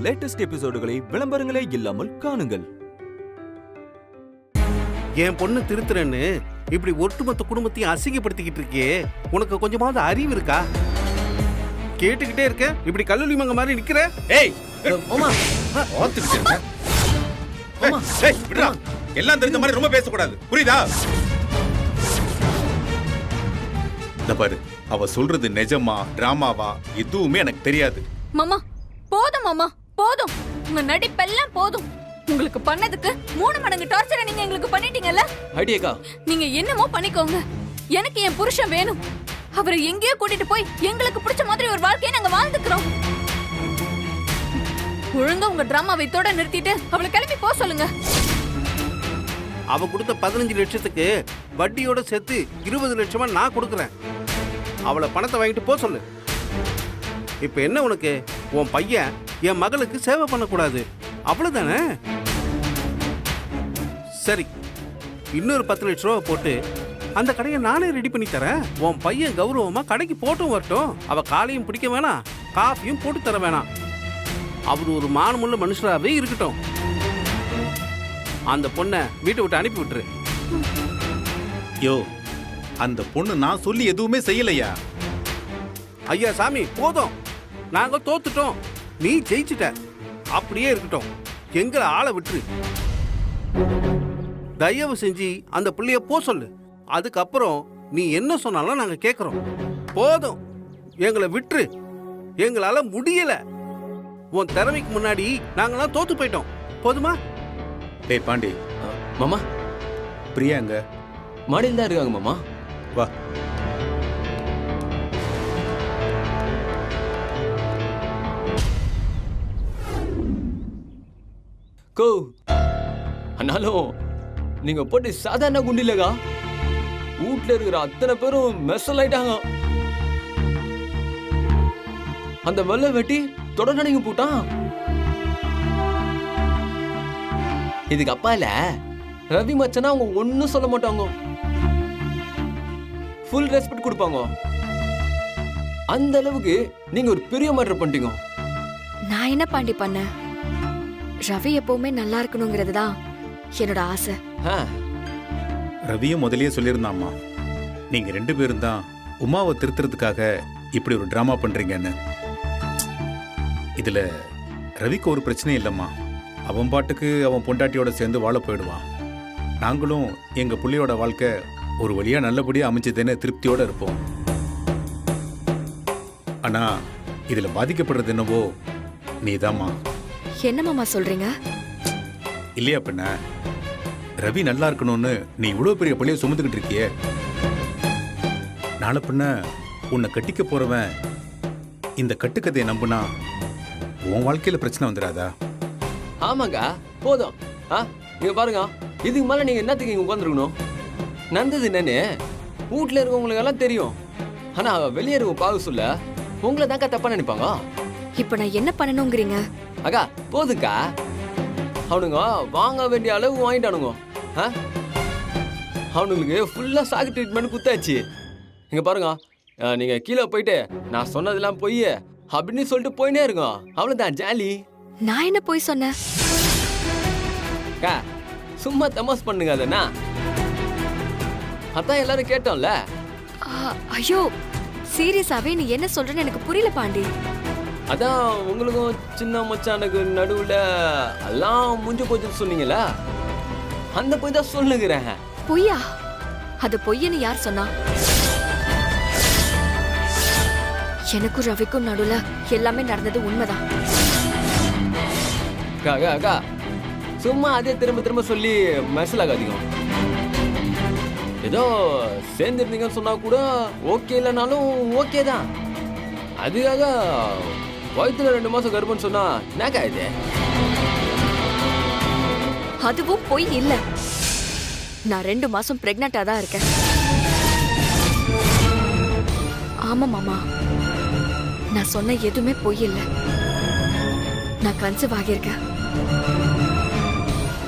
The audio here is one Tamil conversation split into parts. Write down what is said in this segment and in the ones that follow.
லேட்டஸ்ட் எபிசோடுகளை விளம்பரங்களே இல்லாமல் காணுங்கள். என் பொண்ணு திருத்துறேன்னு இப்படி ஒட்டுமொத்த குடும்பத்தையும் அசிங்கப்படுத்திக்கிட்டு இருக்கே, உனக்கு கொஞ்சமாவது அறிவு இருக்கா? கேட்டுக்கிட்டே இருக்க, இப்படி கல்லூரி மங்க மாதிரி நிக்கிற. ஏய் மாமா ஆத்துக்கிட்டு இருக்க. மாமா ஏய் விடுடா. எல்லாம் தெரிஞ்ச மாதிரி ரொம்ப பேசக்கூடாது, புரியுதா? இந்த பாரு, அவ சொல்றது நிஜமா டிராமாவா எதுவுமே எனக்கு தெரியாது. மாமா போதும், மாமா போதும். உங்க நடிப்பெல்லாம் போதும். உங்களுக்கு பண்ணதுக்கு 3 மடங்கு டார்ச்சரை நீங்க எங்களுக்கு பண்ணிட்டீங்கல்ல. ஐடியாக்கா, நீங்க என்னமோ பண்ணிக்கோங்க. எனக்கு என் புருஷன் வேணும். அவரை எங்கேயோ கூட்டிட்டு போய் எங்களுக்கு பிடிச்ச மாதிரி ஒரு வாழ்க்கையை நாங்க வாழ்ந்துக்கிறோம். ஒழுங்கா உங்க டிராமாவை இதோட நிறுத்திட்டு அவளை கிளம்பி போக சொல்லுங்க. அவ கொடுத்த 15 லட்சத்துக்கு வட்டியோட சேர்த்து 20 லட்சமா நான் கொடுக்குறேன். அவளை பணத்தை வாங்கிட்டு போக சொல்லு. இப்ப என்ன உனக்கு? உன் பையன் என் மகளுக்கு சேவை பண்ணக்கூடாது, அவ்வளவுதானே? சரி, இன்னொரு 10 லட்ச ரூபா போட்டு அந்த கடையை நானே ரெடி பண்ணி தரேன். உன் பையன் கௌரவமா கடைக்கு போட்டும் வரட்டும். அவ காலையும் பிடிக்க வேணாம், காஃபியும் போட்டு தர வேணாம். அவர் ஒரு மானமுள்ள மனுஷராகவே இருக்கட்டும். அந்த பொண்ணை வீட்டை விட்டு அனுப்பி விட்டுரு. யோ, அந்த பொண்ணு நான் சொல்லி எதுவுமே செய்யலையா? ஐயா சாமி, போதும். நாங்க தோத்துட்டோம், நீ ஜெயிச்சுட்ட. அப்படியே இருக்கட்டும், எங்களை ஆளை விட்டுரு. தயவு செஞ்சு அந்த பிள்ளைய போ சொல்லு. அதுக்கப்புறம் நீ என்ன சொன்னாலும் நாங்க கேட்கிறோம். போதும், எங்களை விட்டுரு. எங்களால முடியல. உன் திறமைக்கு முன்னாடி நாங்களாம் தோத்து போயிட்டோம். போதுமா? டேய் பாண்டி, மாமா பிரியா எங்க? மாடியில் தான் இருக்காங்க மாமா. வா. கோ ஆனாலும் நீங்க போட்டு சாதாரண குண்டு இல்லக்கா. வீட்டுல இருக்கிற அத்தனை பேரும் மெஸ்ஸல் ஆயிட்டாங்க. அந்த வெள்ளை வெட்டி தொடர்ந்து நீங்க போட்டான். இதுக்கு அப்பால ரவி மச்சனா அவங்க ஒன்னும் சொல்ல மாட்டாங்க. ஃபுல் ரெஸ்பெக்ட் கொடுப்பாங்க. அந்த அளவுக்கு நீங்க ஒரு பெரிய மேட்டர் பண்ணிட்டீங்க. நான் என்ன பாண்டி பண்ண? ரவி எப்பவுமே நல்லா இருக்கணுங்கிறது தான் என்னோட ஆசை. ரவியும் முதலியே சொல்லியிருந்தாம்மா, நீங்க 2 பேரும் தான் உமாவை திருத்துறதுக்காக இப்படி ஒரு டிராமா பண்றீங்கன்னு. இதுல ரவிக்கு ஒரு பிரச்சனையும் இல்லம்மா. அவன் பாட்டுக்கு அவன் பொண்டாட்டியோட சேர்ந்து வாழ போயிடுவான். நாங்களும் எங்க புள்ளையோட வாழ்க்கை ஒரு வழியா நல்லபடியா அமைஞ்சதுன்னு திருப்தியோட இருப்போம். ஆனா இதுல பாதிக்கப்படுறது என்னவோ நீதாம்மா. என்ன மாமா சொல்றீங்க? இல்லையா பின்ன? ரவி நல்லா இருக்கணும்னு நீ இவ்வளவு பெரிய பள்ளியை சுமந்துக்கிட்டு இருக்கியே, நாளை பின்ன உன்னை கட்டிக்க போறவன் இந்த கட்டுக்கதையை நம்புனா உன் வாழ்க்கையில பிரச்சனை வந்துடாதா? ஆமாங்க, போதும். நீங்க பாருங்க, இதுக்கு மேல நீங்க என்னத்துக்கு இங்க உட்காந்துருக்கணும்? நடந்தது என்னன்னு வீட்டுல இருக்கவங்களுக்கு எல்லாம் தெரியும். ஆனா வெளியே இருக்க பாக்க சொல்ல உங்களை தாக்கா தப்பா நினைப்பாங்க. இப்ப நான் என்ன பண்ணணுங்கிறீங்க? அக்கா போதுக்கா, அவனுங்க வாங்க வேண்டிய அளவு வாங்கிட்டானுங்க. அவனுங்களுக்கு ஃபுல்லா சாக்கு ட்ரீட்மெண்ட் குத்தாச்சு. இங்க பாருங்க, நீங்க கீழே போயிட்டு நான் சொன்னதெல்லாம் போய் அப்படின்னு சொல்லிட்டு போயினே இருங்க. அவ்வளவுதான் ஜாலி. நான் என்ன போய் சொன்னேன்? சும்மா தமாஸ் பண்ணுங்க. அதனா அதான் எல்லாரும் கேட்டோம்ல. ஐயோ, சீரியஸாவே நீ என்ன சொல்றேன்னு எனக்கு புரியல பாண்டி. அதான் உங்களுக்கும் சின்ன மச்சானுக்கு நடுவுல எல்லாம் முடிஞ்சு போச்சுன்னு சொன்னீங்களா, அந்த போய் தான் சொல்லுகிறேன். பொய்யா? அது பொய்யன்னு யார் சொன்னா? எனக்கும் ரவிக்கும் நடுவுல எல்லாமே நடந்தது உண்மைதான். சும்மா அதே திரும்ப திரும்ப சொல்லி மெசல் ஆகாதீங்க. ஏதோ சேர்ந்துருந்தீங்கன்னு சொன்னா கூட ஓகே, இல்லைனாலும் ஓகே தான். அதுக்காக வயிற்றுல 2 மாசம் கர்ப்பம்னு சொன்னா என்னக்கா இது? அதுவும் பொய் இல்ல. நான் 2 மாசம் பிரெக்னண்டா தான் இருக்கேன். ஆமா மாமா, நான் சொன்ன எதுவுமே பொய் இல்ல. நான் கன்சீவ் ஆகியிருக்கேன்.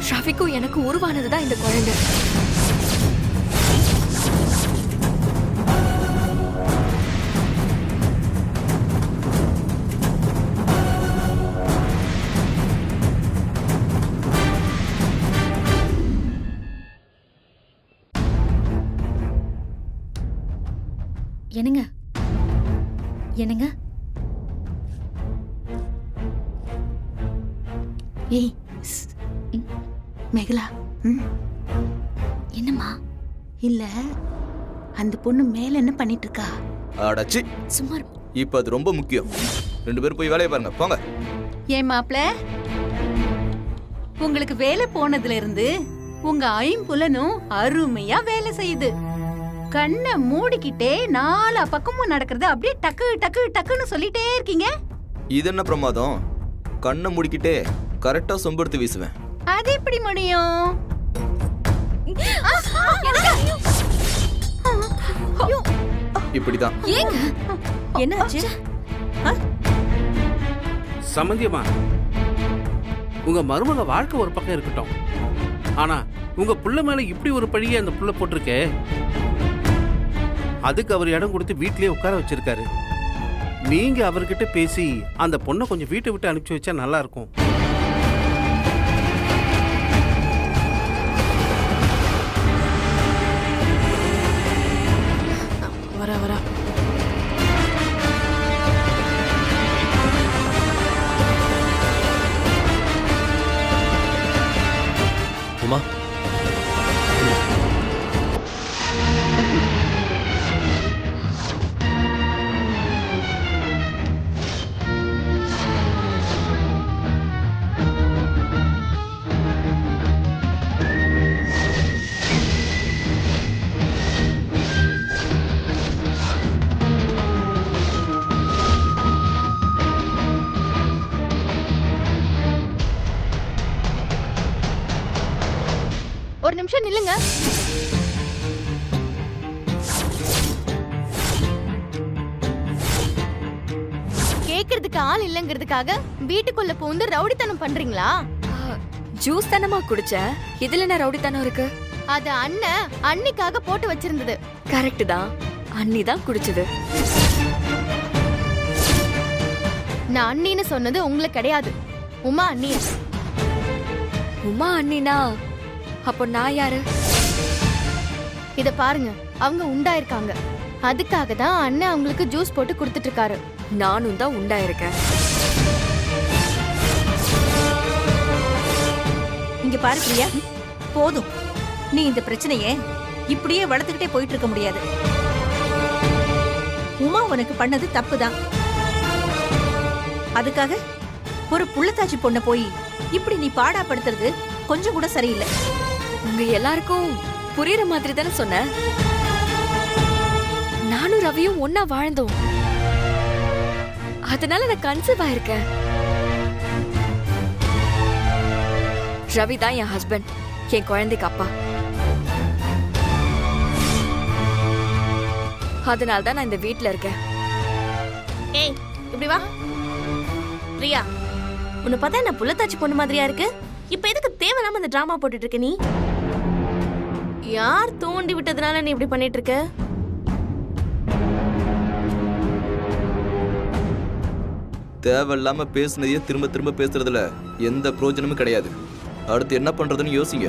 ரவிக்கும் எனக்கு உருவானதுதான் இந்த குழந்தை. என்னங்க என்னங்க ஏய் மேகலா என்னம்மா? இல்ல அந்த பொண்ணு மேல என்ன பண்ணிட்டு இருக்கா? அடச்சி, சும்மா இப்ப அது ரொம்ப முக்கியம். 2 பேரும் போய் வேலையை பாருங்க, போங்க. ஏன் மாப்ள, உங்களுக்கு வேலை போனதுல இருந்து உங்க ஐம்புலனும் அருமையா வேலை செய்யுது. கண்ணை மூடிக்கிட்டே 4 பக்கமும் நடக்கிறது அப்படியே டக்கு டக்கு டக்குன்னு சொல்லிட்டே இருக்கீங்க. இது என்ன பிரமாதம்? கண்ணை மூடிக்கிட்டே கரெக்டா சொம்பெடுத்து வீசுவேன். அது எப்படி முடியும்? இப்படிதான். என்னாச்சு? சம்பந்தியமா, உங்க மருமக வாழ்க்கை ஒரு பக்கம் இருக்கட்டும், ஆனா உங்க புள்ள மேல இப்படி ஒரு பழியை அந்த புள்ள போட்டிருக்கே, அதுக்கு அவர் இடம் கொடுத்து வீட்லயே உட்கார வச்சிருக்காரு. நீங்க அவர்கிட்ட பேசி அந்த பொண்ணை கொஞ்சம் வீட்டை விட்டு அனுப்பிச்சு வச்சா நல்லா இருக்கும். வரா உமா, ஒரு நிமிஷம் நில்லுங்க. கேக்குறதுக்கு ஆள் இல்லங்கிறதுக்காக வீட்டுக்குள்ள பூந்து ரவுடித்தனம் பண்றீங்களா? ஜூஸ் தானமா குடிச்ச, இதுல என்ன ரவுடித்தனம் இருக்கு? அது அண்ணன் அன்னிக்காக போட்டு வச்சிருந்தது. கரெக்ட் தான், அண்ணி தான் குடிச்சது. நான் அண்ணின்னு சொன்னது உங்களுக்கு கிடையாது, உமா அண்ணி. உமா அண்ணினா அப்போ நான் யாரு? இத பாருங்க, அவங்க உண்டாயிருக்காங்க. அதுக்காக தான் அண்ணன் அவங்களுக்கு ஜூஸ் போட்டு கொடுத்துட்டு இருக்காரு. நானும் தான் உண்டாயிருக்கேன். இங்க பாரு பிரியா, போதும். நீ இந்த பிரச்சனையை இப்படியே வளர்த்துக்கிட்டே போயிட்டு இருக்க முடியாது. உமா உனக்கு பண்ணது தப்புதான். அதுக்காக ஒரு புள்ளத்தாச்சி பொண்ணை போய் இப்படி நீ பாடாப்படுத்துறது கொஞ்சம் கூட சரியில்லை. உங்க எல்லாருக்கும் புரியுற மாதிரி தானே சொன்ன. நானும் ரவியும் ஒன்னா வாழ்ந்தோம், அதனால நான் கன்சீவ் ஆயிருக்கேன். ரவி தான் என் ஹஸ்பண்ட், என் குழந்தைக்கு அப்பா. அதனால தான் நான் இந்த வீட்ல இருக்கேன். ஏய், இப்படி வா. பிரியா, உன்னை பார்த்தா என்ன புள்ளத்தாச்சி பொண்ணு மாதிரியா இருக்கு? இப்ப எதுக்கு தேவையில்லாம இந்த டிராமா போட்டுட்டு இருக்க? நீ யார் தூண்டி விட்டதுனால நீ இப்படி பண்ணிட்டு இருக்க? தேவையில்லாம பேசுனதையே திரும்ப திரும்ப பேசுறதுல எந்த பிரயோஜனமும் கிடையாது. அடுத்து என்ன பண்றதுன்னு யோசிங்க.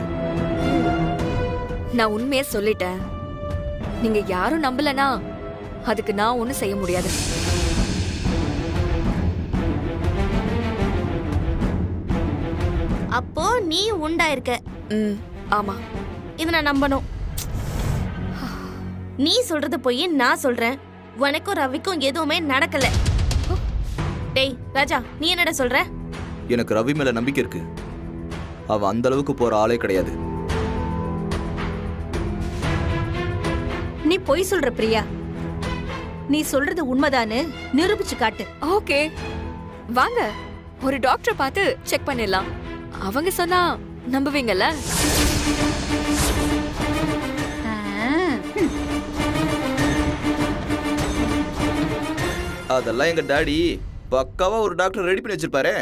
நான் உண்மையை சொல்லிட்டேன். நீங்க யாரும் நம்பலனா அதுக்கு நான் ஒண்ணும் செய்ய முடியாது. அப்போ நீ உண்டாயிருக்க. ஆமா, இத நான் நம்பணும். நீ சொல்றது போய் நான் சொல்றேன். உனக்கும் ரவிக்கும் எதுவுமே நடக்கல. டேய் ராஜா, நீ என்னடா சொல்ற? எனக்கு ரவி மேல நம்பிக்கை இருக்கு. அவ அந்த அளவுக்கு போற ஆளே கிடையாது. நீ பொய் சொல்ற பிரியா. நீ சொல்றது உண்மைதான்னு நிரூபிச்சு காட்டு. ஓகே, வாங்க ஒரு டாக்டர் பார்த்து செக் பண்ணிடலாம். அவங்க சொன்னா நம்புவீங்கல்ல? அதெல்லாம் எங்க டாடி பக்காவா ஒரு டாக்டர் ரெடி பண்ணி வச்சிருப்பாரு.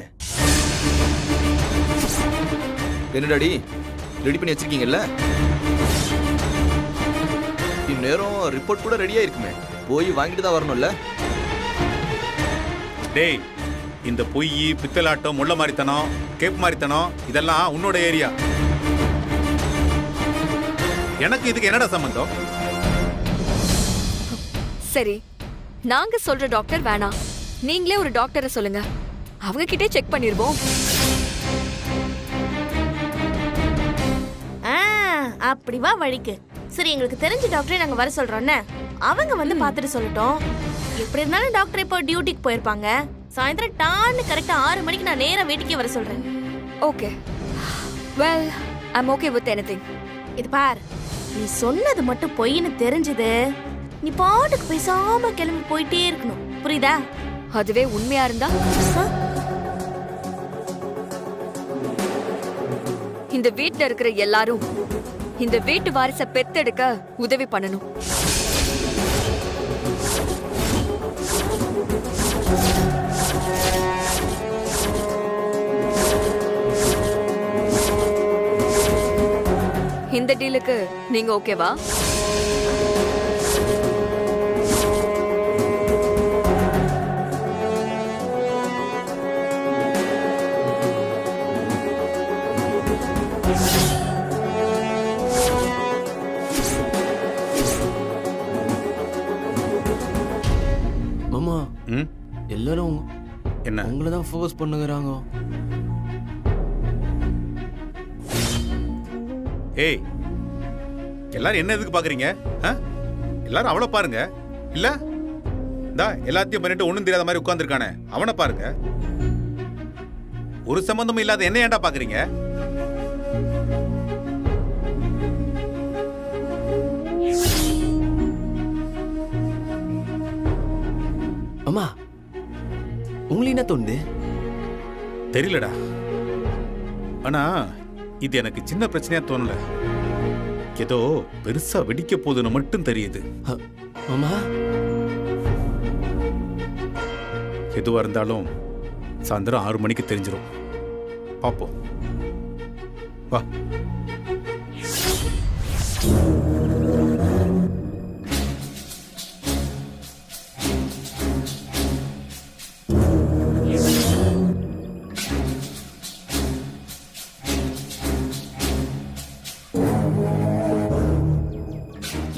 என்ன டாடி, ரெடி பண்ணி வச்சிருக்கீங்கல்ல? இந்நேரம் ரிப்போர்ட் கூட ரெடியா இருக்குமே, போய் வாங்கிட்டு தான் வரணும்ல. டேய், இந்த பொய், பித்தலாட்டம், முள்ள மாதிரித்தனம், கேப் மாதிரித்தனம் இதெல்லாம் உன்னோட ஏரியா. எனக்கு இதுக்கு என்னடா சம்பந்தம்? சரி, நாங்க சொல்ற டாக்டர் வேணாம், நீங்களே ஒரு டாக்டரை சொல்லுங்க, அவங்க கிட்டே செக் பண்ணிருவோம். அப்படி வா வழிக்கு. சரி, எங்களுக்கு தெரிஞ்ச டாக்டரை நாங்க வர சொல்றோம்னே, அவங்க வந்து பார்த்துட்டு சொல்லட்டும். எப்படி இருந்தாலும் டாக்டர் இப்போ டியூட்டிக்கு போயிருப்பாங்க. சாயந்தரம் டான்னு கரெக்டா 6 மணிக்கு நான் நேரா வீட்டுக்கே வர சொல்றேன். Okay, well I am okay with anything. இது பார், நீ சொன்னது மட்டும் பொய்ன்னு தெரிஞ்சது, நீ பாட்டுக்கு பேசாம கிளம்பி போயிட்டே இருக்கணும், புரியுதா? அதுவே உண்மையா இருந்தா இந்த வீட்ல இருக்கிற எல்லாரும் இந்த வீட்டு வாரிசை பெத்தெடுக்க உதவி பண்ணணும். இந்த டீலுக்கு நீங்க ஓகேவா? மாமா, ம் எல்லாரும் என்ன உங்களை தான் ஃபோர்ஸ் பண்ணுகிறாங்க. ஏய், எல்லாரும் என்ன எதுக்கு பாக்குறீங்க? எல்லாரும் அவளை பாருங்க. இல்ல இந்தா எல்லாத்தையும் பண்ணிட்டு ஒண்ணும் தெரியாத மாதிரி உட்கார்ந்துருக்கானே அவனை பாருங்க. ஒரு சம்பந்தமும் இல்லாத என்ன ஏன்டா பாக்குறீங்க? அம்மா, உங்களுக்கு என்ன தோணுது? தெரியலடா, ஆனா இது எனக்கு சின்ன பிரச்சனையா தோணல. ஏதோ பெருசா வெடிக்க போகுதுன்னு மட்டும் தெரியுது. அம்மா, எதுவா இருந்தாலும் சாயந்தரம் 6 மணிக்கு தெரிஞ்சிடும். பாப்போம், வா.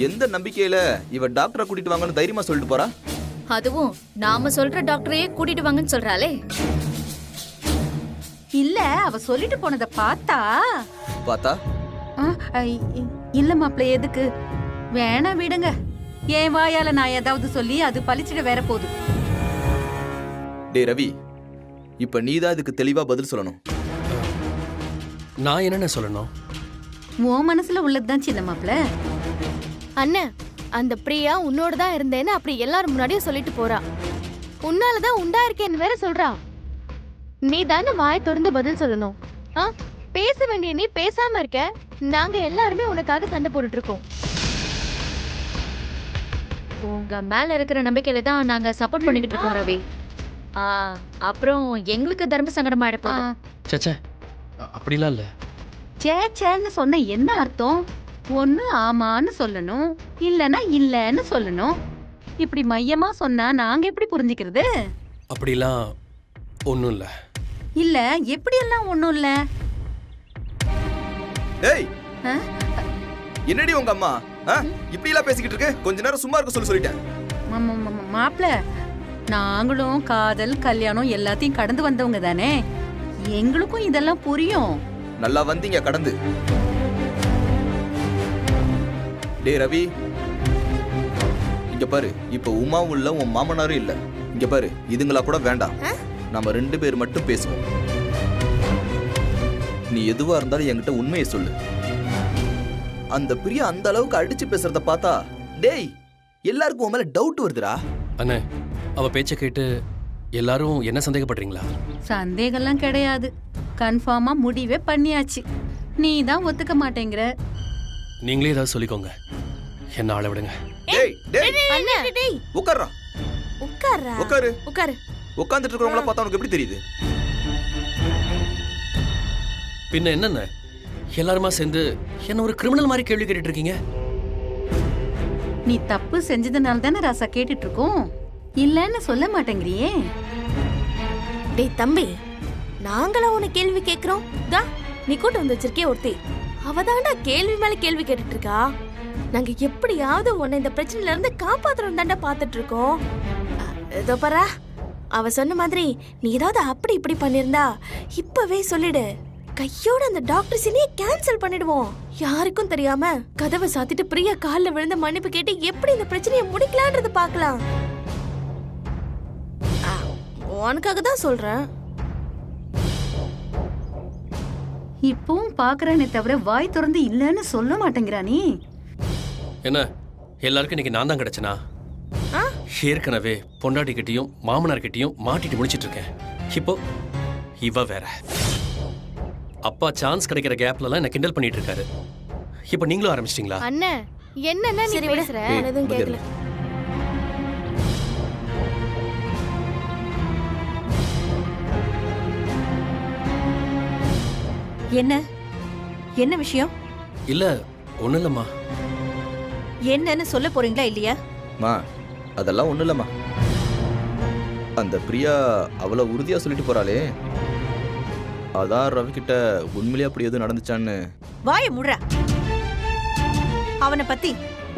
எந்த நம்பிக்கையில இவ டாக்டரை கூட்டிட்டு வாங்கன்னு தைரியமா சொல்லிட்டு போறா? அதுவும் நாம சொல்ற டாக்டரையே கூட்டிட்டு வாங்கன்னு சொல்றாளே. இல்ல, அவ சொல்லிட்டு போனதை பார்த்தா இல்ல மாப்பிள்ள, எதுக்கு வேணா விடுங்க. என் வாயால நான் ஏதாவது சொல்லி அது பழிச்சிட வேற போகுது. டே ரவி, இப்ப நீதான் இதுக்கு தெளிவா பதில் சொல்லணும். நான் என்னென்ன சொல்லணும்? உன் மனசுல உள்ளதுதான் சின்ன மாப்பிள்ள. அண்ணன், அந்த பிரியா உன்னோட தான் இருந்தேன்னு அப்படி எல்லாரும் முன்னாடியும் சொல்லிட்டு போறா. உன்னாலதான் உண்டா இருக்கேன்னு வேற சொல்றா. நீ தானே வாய் திறந்து பதில் சொல்லணும். பேச வேண்டிய நீ பேசாம இருக்க. நாங்க எல்லாருமே உனக்காக சண்டை போட்டுட்டு இருக்கோம். உங்க மேல இருக்கிற நம்பிக்கையில தான் நாங்க சப்போர்ட் பண்ணிக்கிட்டு இருக்கோம் ரவி. அப்புறம் எங்களுக்கு தர்ம சங்கடம் ஆயிடப்போம். சச்சே, அப்படிலாம் இல்ல. சேச்சேன்னு சொன்ன என்ன அர்த்தம்? ஒண்ணு ஆமான்னு சொல்லணும், இல்லன்னா இல்லன்னு சொல்லணும். இப்படி மையமா சொன்னா நாங்க எப்படி புரிஞ்சுக்கிறது? அப்படிலாம் ஒண்ணும் இல்ல. இல்ல, எப்படி எல்லாம் ஒண்ணும் இல்ல. ஏய், என்னடி உங்க அம்மா இப்படி எல்லாம் பேசிக்கிட்டு இருக்கு? கொஞ்ச நேரம் சும்மா இருக்க சொல்லிட்டேன். மாப்பிள்ள, நாங்களும் காதல் கல்யாணம் எல்லாத்தையும் கடந்து வந்தவங்க தானே, எங்களுக்கும் இதெல்லாம் புரியும். நல்லா வந்தீங்க கடந்து. டே ரவி, இங்க பாரு, இப்ப உமாவும் இல்ல, உன் மாமனாரும் இல்ல. இங்க பாரு, இதுங்களா கூட வேண்டாம், நம்ம 2 பேர் மட்டும் பேசுவோம். நீ எதுவா இருந்தாலும் என்கிட்ட உண்மையை சொல்லு. அந்த பிரியா அந்த அளவுக்கு அடிச்சு பேசுறத பார்த்தா டேய் எல்லாருக்கும் உன் மேல டவுட் வருதுடா. அண்ணே, அவ பேச்ச கேட்டு எல்லாரும் என்ன சந்தேகப்படுறீங்களா? சந்தேகம்லாம் கிடையாது, கன்ஃபார்மா முடிவே பண்ணியாச்சு. நீ தான் ஒத்துக்க மாட்டேங்கிற. நீங்களே ஏதாவது சொல்லிக்கோங்க, என்ன ஆள விடுங்க. டேய் டேய் டேய், உட்கார்றா. உட்கார்றா. உட்காரு. உட்காரு. உட்கார்ந்துட்டு இருக்கறவங்கள பார்த்தா உனக்கு எப்படி தெரியுது? பின்ன என்னென்ன எல்லாருமா சேர்ந்து என்ன ஒரு கிரிமினல் மாதிரி கேள்வி கேட்டுட்டு இருக்கீங்க? நீ தப்பு செஞ்சதுனால தானே ராசா கேட்டுட்டு இருக்கோம், இல்லன்னு சொல்ல மாட்டேங்கிறியே. டேய் தம்பி, நாங்களா உன்னை கேள்வி கேக்குறோம்? நீ கூட்டு வந்து வச்சிருக்கே ஒருத்தி, அவதாண்டா கேள்வி மேல கேள்வி கேட்டுட்டு இருக்கா. நாங்க எப்படியாவது உன்னை இந்த பிரச்சனையில இருந்து காப்பாத்துறோம் தாண்டா பாத்துட்டு இருக்கோம். இதோ பாரா, அவ சொன்ன மாதிரி நீ ஏதாவது அப்படி இப்படி பண்ணிருந்தா இப்பவே சொல்லிடு. கையோட அந்த டாக்டர் சீனையே கேன்சல் பண்ணிடுவோம். யாருக்கும் தெரியாம கதவை சாத்திட்டு பிரியா கால்ல விழுந்த மன்னிப்பு கேட்டு எப்படி இந்த பிரச்சனையை முடிக்கலான்றது பார்க்கலாம். உனக்காக தான் சொல்றேன். இப்பவும் பாக்குறானே தவிர வாய் திறந்து இல்லன்னு சொல்ல மாட்டேங்கிறானே. என்ன எல்லாருக்கும் இன்னைக்கு நான் தான் கிடைச்சனா? ஏற்கனவே பொண்டாட்டிக்கிட்டையும் மாமனார்கிட்டையும் மாட்டிட்டு முடிச்சிட்டு இருக்கேன். இப்போ இவ வேற. அப்பா சான்ஸ் கிடைக்கிற கேப்லலாம் என்ன கிண்டல் பண்ணிட்டு இருக்காரு. இப்போ நீங்களும் ஆரம்பிச்சிட்டீங்களா? அண்ணே என்னன்னா நீ பேசுற? எதுவும் கேட்கல. என்ன என்ன விஷயம்? இல்ல ஒண்ணும் இல்லம்மா. என்னன்னு சொல்ல போறீங்களா இல்லையா? மா அதெல்லாம் ஒண்ணும் இல்லம்மா. அந்த பிரியா அவ்வளவு உறுதியா சொல்லிட்டு போறாளே, அதான் ரவி கிட்ட உண்மையிலேயே அப்படி எதுவும் நடந்துச்சான்னு. வாய முடுறா. அவனை பத்தி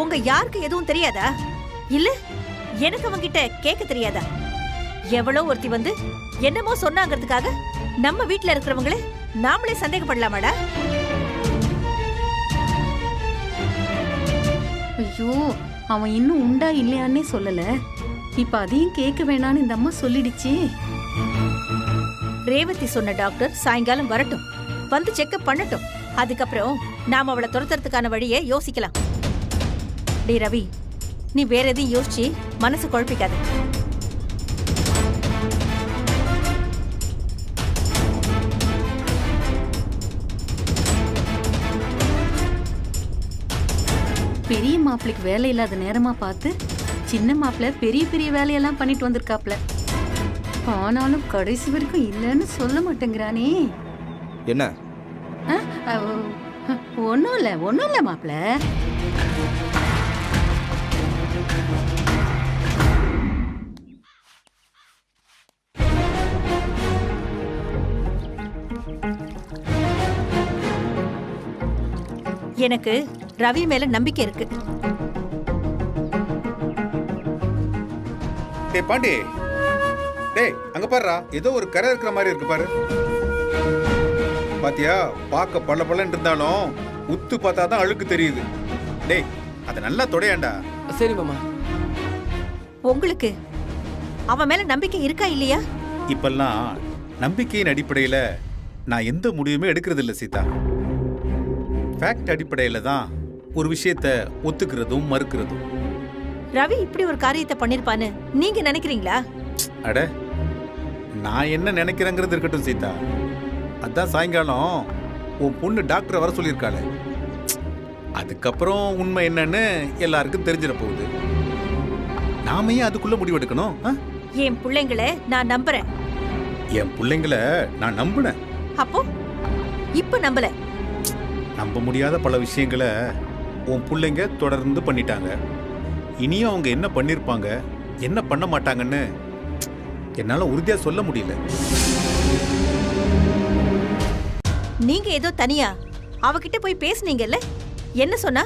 உங்க யாருக்கு எதுவும் தெரியாதா? இல்ல எனக்கு அவன்கிட்ட கேட்க தெரியாதா? எவ்வளவு ஒருத்தி வந்து என்னமோ சொன்னாங்கிறதுக்காக நம்ம வீட்டுல இருக்கிறவங்களே நாமளே சந்தேகப்படலாமாடா? ஐயோ, அவன் இன்னும் உண்டா இல்லையான்னே சொல்லல. இப்ப அதையும் கேட்க வேணான்னு இந்த அம்மா சொல்லிடுச்சு. ரேவதி சொன்ன டாக்டர் சாயங்காலம் வரட்டும், வந்து செக்அப் பண்ணட்டும். அதுக்கப்புறம் நாம அவளை துரத்துறதுக்கான வழியை யோசிக்கலாம். டே ரவி, நீ வேற எதையும் யோசிச்சு மனசு குழப்பிக்காத. பெரிய மாப்பிளைக்கு வேலை இல்லாத நேரமா பார்த்து சின்ன மாப்பிள்ளை பெரிய பெரிய வேலையெல்லாம் பண்ணிட்டு வந்திருக்காப்ல. ஆனாலும் கடைசி வரைக்கும் இல்லைன்னு சொல்ல மாட்டேங்கிறானே. என்ன? ஒன்னும் இல்ல மாப்பிள்ள. எனக்கு ரவி மேல நம்பிக்கை இருக்கு. டேய் பாண்டி, டேய் அங்க பாருடா, ஏதோ ஒரு கரை இருக்கிற மாதிரி இருக்கு பாரு. பாத்தியா, பார்க்க பள்ள பள்ளன்னு இருந்தாலும் உத்து பார்த்தாதான் அழுக்கு தெரியுது. டேய் அதை நல்லா தொடையாண்டா. சரி மாமா. உங்களுக்கு அவன் மேல நம்பிக்கை இருக்கா இல்லையா? இப்பெல்லாம் நம்பிக்கையின் அடிப்படையில நான் எந்த முடிவுமே எடுக்கிறது இல்லை சீதா. ஃபேக்ட் அடிப்படையில தான் ஒரு விஷயத்தை ஒத்துக்கிறதும் மறுக்கிறதும். ரவி இப்படி ஒரு காரியத்தை பண்ணிருப்பான்னு நீங்க நினைக்கிறீங்களா? அட, நான் என்ன நினைக்கிறேங்கிறது இருக்கட்டும் சீதா. அதான் சாயங்காலம் உன் பொண்ணு டாக்டரை வர சொல்லியிருக்காளே, அதுக்கப்புறம் உண்மை என்னன்னு எல்லாருக்கும் தெரிஞ்சிட போகுது. நாம ஏன் அதுக்குள்ள முடிவெடுக்கணும்? என் பிள்ளைங்களை நான் நம்புறேன். என் பிள்ளைங்களை நான் நம்பினேன். அப்போ இப்ப நம்பல. நம்ப முடியாத பல விஷயங்களை உன் பிள்ளைங்க தொடர்ந்து பண்ணிட்டாங்க. இனியும் அவங்க என்ன பண்ணிருப்பாங்க, என்ன பண்ண மாட்டாங்கன்னு என்னால உறுதியா சொல்ல முடியல. நீங்க ஏதோ தனியா அவகிட்ட போய் பேசுனீங்கல்ல, என்ன சொன்னா?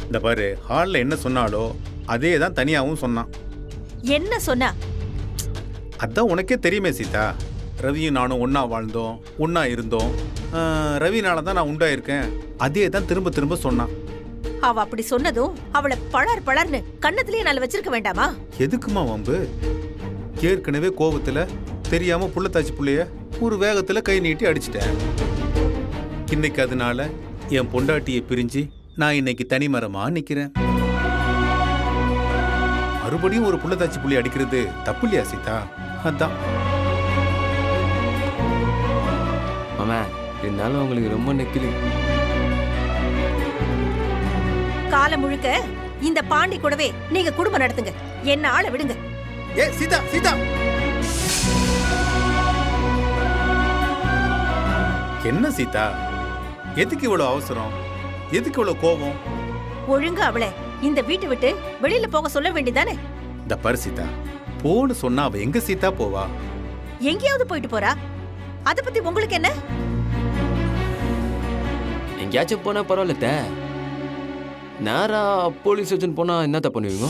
இந்த பாரு, ஹால்ல என்ன சொன்னாலோ அதே தான் தனியாவும் சொன்னான். என்ன சொன்னா? அதான் உனக்கே தெரியுமே சீதா, ரவியும் நானும் ஒன்னா வாழ்ந்தோம், ஒன்னா இருந்தோம். ரவினால தான் நான் உண்டாயிருக்கேன். அதே தான் திரும்ப திரும்ப சொன்னான். அவ அப்படி சொன்னதும் அவளை பளர் பளர்னு கண்ணத்திலேயே நாள வச்சிருக்க வேண்டாமா? எதுக்குமா வம்பு? ஏற்கனவே கோபத்துல தெரியாம புள்ளத்தாச்சி புள்ளைய ஒரு வேகத்துல கை நீட்டி அடிச்சிட்டேன். இன்னைக்கு அதனால என் பொண்டாட்டியை பிரிஞ்சு நான் இன்னைக்கு தனிமரமா நிக்கிறேன். மறுபடியும் ஒரு புள்ளத்தாச்சி புள்ளி அடிக்கிறது தப்பு இல்லையா சீதா? அதான் மாமா, இருந்தாலும் உங்களுக்கு ரொம்ப நெக்கிலி. காலம் முழுக்க இந்த பாண்டி கூடவே நீங்க குடும்பம் நடத்துங்க, என்ன ஆள விடுங்க. ஏ சீதா, சீதா, என்ன சீதா, எதுக்கு இவ்வளவு அவசரம்? எதுக்கு இவ்வளவு கோபம்? ஒழுங்கா அவளை இந்த வீட்டை விட்டு வெளியில போக சொல்ல வேண்டியதானே? இந்த பாரு சீதா, போன்னு சொன்னா அவ எங்க சீதா போவா? எங்கேயாவது போயிட்டு போறா, அத பத்தி உங்களுக்கு என்ன? எங்கேயாச்சும் போனா பரவாயில்ல. நேரா போலீஸ் ஸ்டேஷன் போனா என்னத்த பண்ணுவீங்க?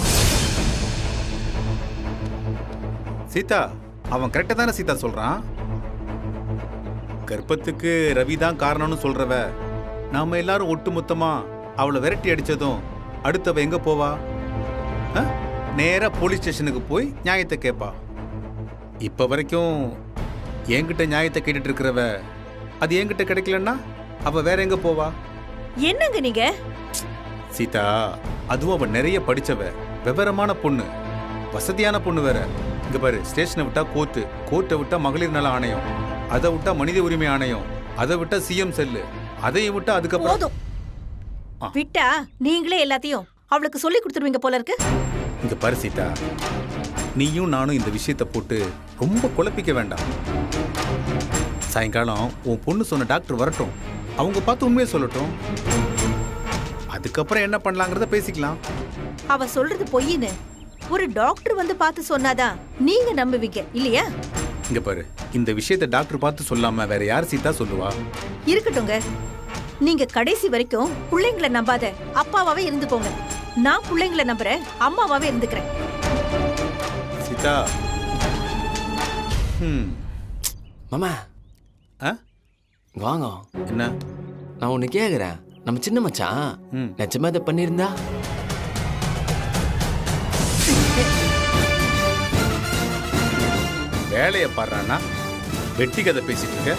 சீதா, அவன் கரெக்டா தானே சீதா சொல்றான். கர்ப்பத்துக்கு ரவி தான் காரணம்னு சொல்றவ நாம எல்லாரும் ஒட்டுமொத்தமா அவளை விரட்டி அடிச்சதும் அடுத்தவ எங்க போவா? நேரா போலீஸ் ஸ்டேஷனுக்கு போய் நியாயத்தை கேட்பா. இப்ப வரைக்கும் என்கிட்ட நியாயத்தை கேட்டுட்டு இருக்கிறவ அது என்கிட்ட கிடைக்கலன்னா அவ வேற எங்க போவா? என்னங்க நீங்க? சீதா, அதுவும் அவ நிறைய படிச்சவ, விவரமான பொண்ணு, வசதியான பொண்ணு வேற. இங்க பாரு, ஸ்டேஷனை விட்டா கோர்ட்டு, கோர்ட்டை விட்டா மகளிர் நல ஆணையம், அதை விட்டா மனித உரிமை ஆணையம், அதை விட்டா சிஎம் செல்லு, அதையும் விட்டா அதுக்கப்புறம் போதும். விட்டா நீங்களே எல்லாத்தையும் அவளுக்கு சொல்லி கொடுத்துருவீங்க போல இருக்கு. இங்க பாரு சீதா, நீயும் நானும் இந்த விஷயத்தை போட்டு ரொம்ப குழப்பிக்க வேண்டாம். சாயங்காலம் உன் பொண்ணு சொன்ன டாக்டர் வரட்டும், அவங்க பார்த்து உண்மையை சொல்லட்டும். அதுக்கப்புறம் என்ன பண்ணலாங்கிறத பேசிக்கலாம். அவ சொல்றது பொய்ன்னு ஒரு டாக்டர் வந்து பார்த்து சொன்னாதான் நீங்க நம்புவீங்க இல்லையா? இங்க பாரு, இந்த விஷயத்தை டாக்டர் பார்த்து சொல்லாம வேற யார் சீதா சொல்லுவா? இருக்கட்டுங்க, நீங்க கடைசி வரைக்கும் பிள்ளைங்களை நம்பாத அப்பாவாவே இருந்துக்கோங்க. நான் பிள்ளைங்களை நம்புறேன், அம்மாவாவே இருந்துக்கிறேன். சீதா, மாமா வாங்க. என்ன? நான் ஒண்ணு கேக்குறேன். நம்ம சின்ன மச்சான் நிஜமா இதை பண்ணியிருந்தா? வேலையை பாடுறான்னா வெட்டி கதை பேசிட்டு இருக்க.